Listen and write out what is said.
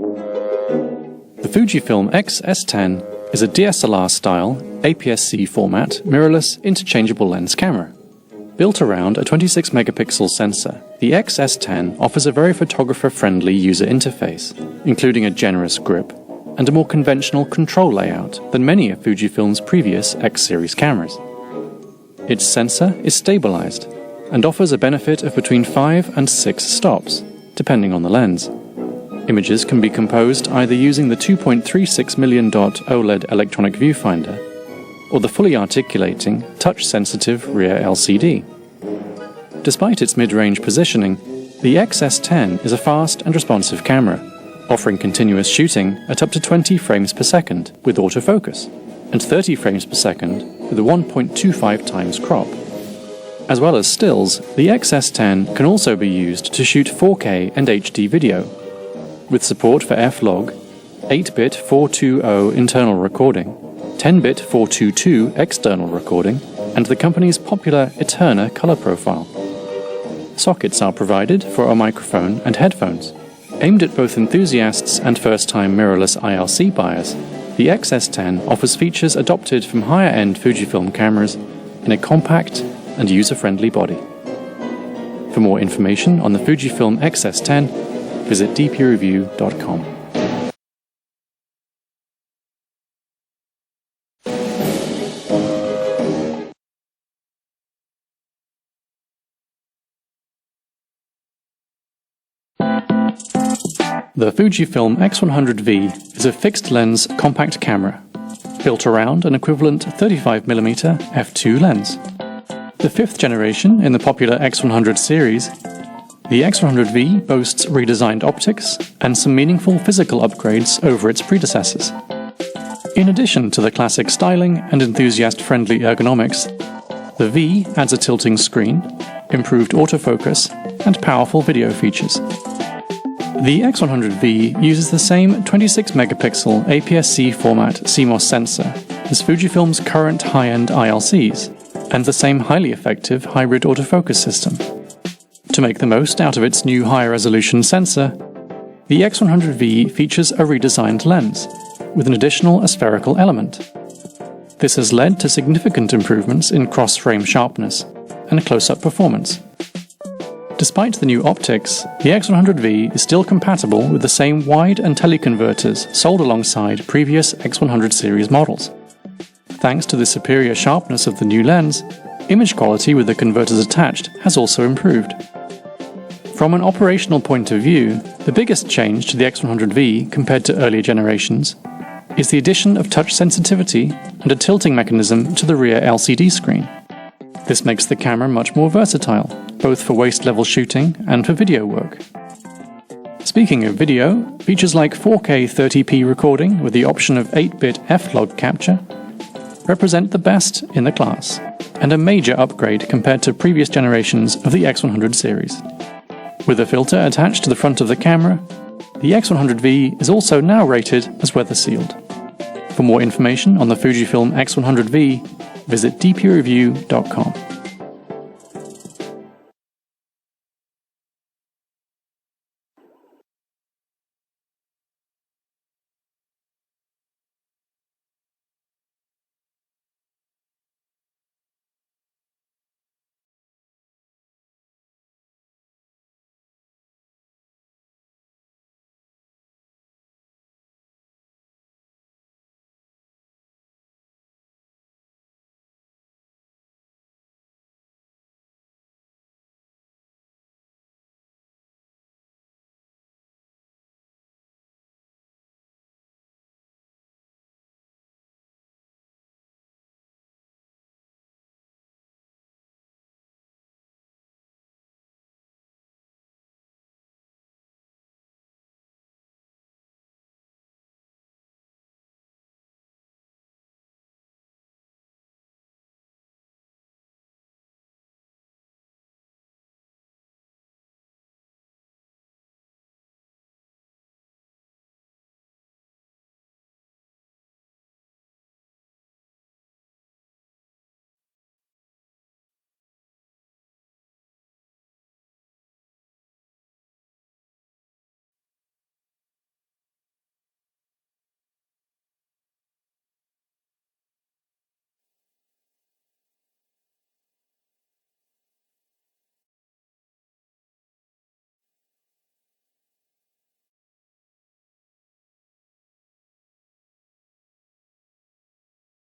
The Fujifilm X-S10 is a DSLR-style, APS-C format, mirrorless, interchangeable lens camera. Built around a 26-megapixel sensor, the X-S10 offers a very photographer-friendly user interface, including a generous grip and a more conventional control layout than many of Fujifilm's previous X-series cameras. Its sensor is stabilized and offers a benefit of between 5 and 6 stops, depending on the lens. Images can be composed either using the 2.36 million dot OLED electronic viewfinder or the fully articulating, touch-sensitive rear LCD. Despite its mid-range positioning, the X-S10 is a fast and responsive camera, offering continuous shooting at up to 20 frames per second with autofocus and 30 frames per second with a 1.25 times crop. As well as stills, the X-S10 can also be used to shoot 4K and HD video, with support for F-Log, 8-bit 420 internal recording, 10-bit 422 external recording, and the company's popular Eterna color profile. Sockets are provided for a microphone and headphones. Aimed at both enthusiasts and first-time mirrorless ILC buyers, the X-S10 offers features adopted from higher-end Fujifilm cameras in a compact and user-friendly body. For more information on the Fujifilm X-S10, visit dpreview.com. The Fujifilm X100V is a fixed-lens compact camera, built around an equivalent 35mm f2 lens. The fifth generation in the popular X100 series, the X100V boasts redesigned optics and some meaningful physical upgrades over its predecessors. In addition to the classic styling and enthusiast-friendly ergonomics, the V adds a tilting screen, improved autofocus, and powerful video features. The X100V uses the same 26-megapixel APS-C format CMOS sensor as Fujifilm's current high-end ILCs, and the same highly effective hybrid autofocus system. To make the most out of its new higher-resolution sensor, the X100V features a redesigned lens, with an additional aspherical element. This has led to significant improvements in cross-frame sharpness and close-up performance. Despite the new optics, the X100V is still compatible with the same wide and teleconverters sold alongside previous X100 series models. Thanks to the superior sharpness of the new lens, image quality with the converters attached has also improved. From an operational point of view, the biggest change to the X100V compared to earlier generations is the addition of touch sensitivity and a tilting mechanism to the rear LCD screen. This makes the camera much more versatile, both for waist-level shooting and for video work. Speaking of video, features like 4K 30p recording with the option of 8-bit F-Log capture represent the best in the class, and a major upgrade compared to previous generations of the X100 series. With a filter attached to the front of the camera, the X100V is also now rated as weather-sealed. For more information on the Fujifilm X100V, visit dpreview.com.